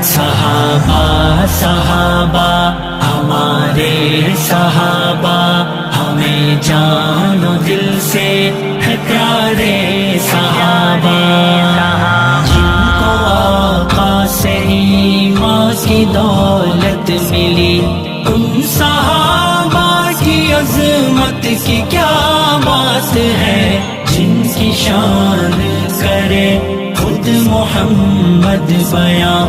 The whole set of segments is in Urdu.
صحابہ صحابہ ہمارے صحابہ ہمیں جان و دل سے ہے پیارے صحابہ، جن کو آقا سے ایمان کی دولت ملی، ان صحابہ کی عظمت کی کیا بات ہے، جن کی شان کرے خود محمد بیاں،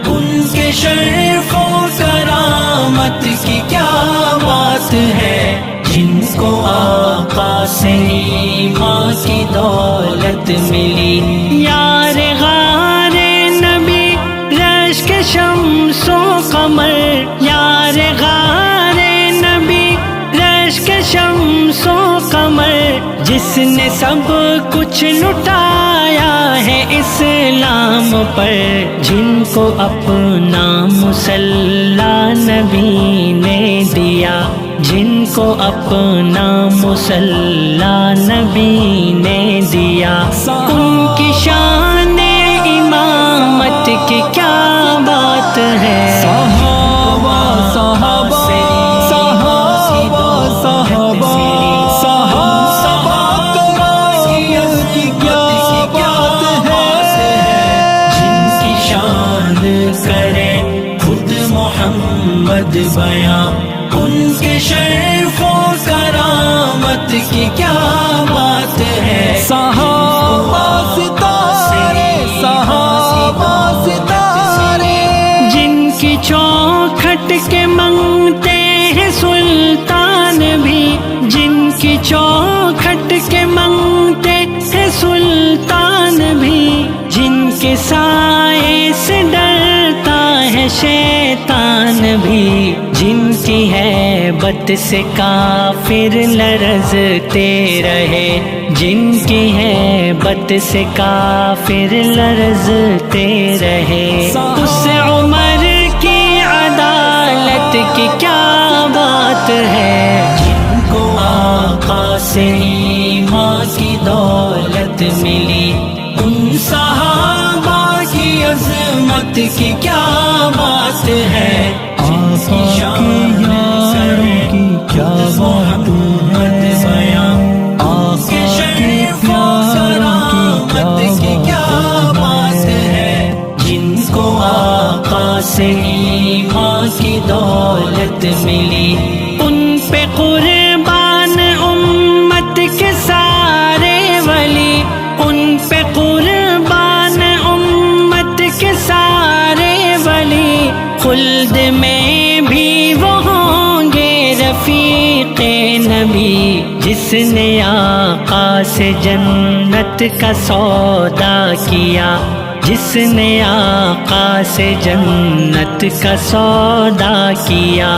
ان کے شرف و کرامت کی کیا بات ہے، جن کو آقا سے ایمان کی دولت ملی۔ یار غار نبی رشک شمس و قمر، یار غار نبی رشک شمس و قمر، جس نے سب کچھ لٹایا ہے اسلام پر، جن کو اپنا مسلح نبی نے دیا، جن کو اپنا مسلح نبی نے دیا، ان کی شان امامت کی کیا بات ہے۔ صحابہ صحابہ صحابہ صحابہ صحابہ کی کیا بات ہے، جن کی شان کرے خود محمد بیاں، ان کے شرف و کرامت کی کیا بات ہے۔ صحابہ ستارے صحابہ ستارے، جن کی چوکھٹ کے منگتے ہیں سلطان بھی، جن کی چوکھٹ کے منگتے ہیں سلطان بھی، جن کے سائے سے ڈرتا ہے شیطان بھی، جن کی ہیبت سے کافر لرزتے رہے، جن کی ہیبت سے کافر لرزتے رہے، اس عمر کی عدالت کی کیا بات ہے، جن کو آقا سے ایمان کی دولت ملی، ان صحابہ کی عظمت کی کیا بات ہے، جن کی شان کرے کیا محمد بیاں، ان کے شرف و کرامت کی کیا بات ہے، جن کو آقا سے ایمان کی دولت ملی، ان پہ قربان امت کے سارے ولی، ان پہ قربان امت کے سارے ولی، خلد میں بھی وہ ہوں گے رفیق نبی، جس نے آقا سے جنت کا سودا کیا، جس نے آقا سے جنت کا سودا کیا،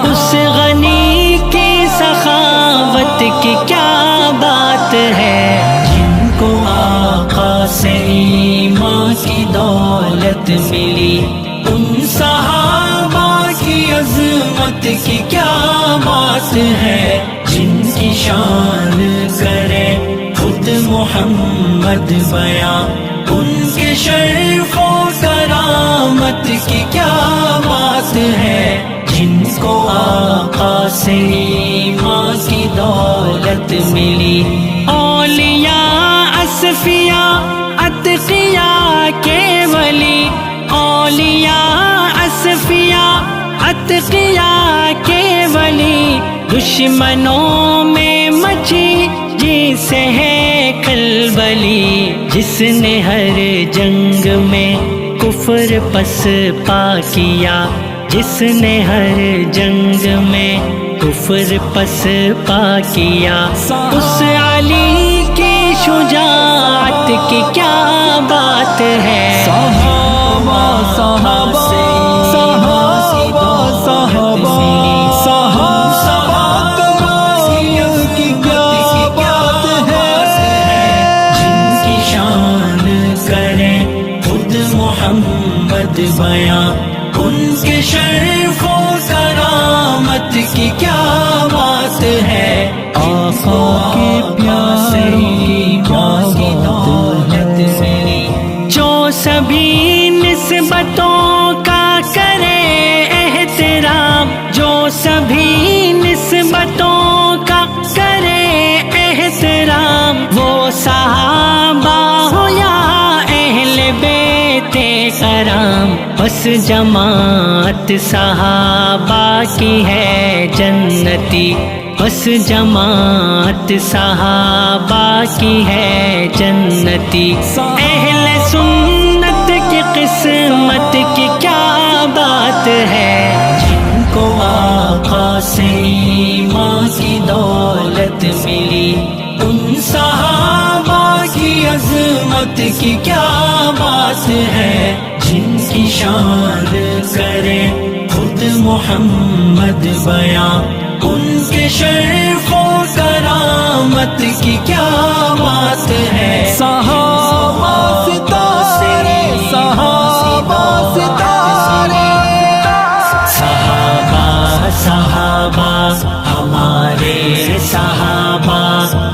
اس غنی کی سخاوت کی کیا بات ہے، جن کو آقا سے ایمان کی دولت ملی، ان صحابہ کی عظمت کی کیا بات ہے، جن کی شان کرے خود محمد بیاں، ان کے شرف و کرامت کی کیا بات ہے، جن کو آقا سے ایمان کی دولت ملی، اولیاء اصفیاء اتقیاء کے ولی، اولیاء اصفیاء اتقیاء کے ولی، دشمنوں میں مچی جیسے ہے کلبلی، جس نے ہر جنگ میں کفر پس پا کیا، جس نے ہر جنگ میں کفر پس پا کیا، اس علی کی شجاعت کی کیا بات ہے، صحابہ صحابہ صحابہ صحابہ صحابہ کی کیا بات ہے، جن کی شان کرے خود محمد بیاں، ان کے شرف و کرامت کی کیا بات ہے، آقا کے پیاروں کی کیا بات ہے، جو سبھی نسبتوں کا کرام بس جماعت صحابہ کی ہے جنتی، بس جماعت صحابہ کی ہے جنتی، اہل سنت کی قسمت کی کیا بات ہے، جن کو آقا سے ایمان کی دولت ملی، ان صحابہ کی عظمت کی کیا بات ہے، جن کی شان کرے خود محمد بیاں، ان کے شرف و کرامت کی کیا بات ہے، صحابہ ستارے، صحابہ ستارے، صحابہ صحابہ ہمارے صحابہ،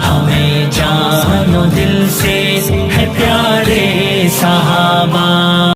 ہمیں جان و دل سے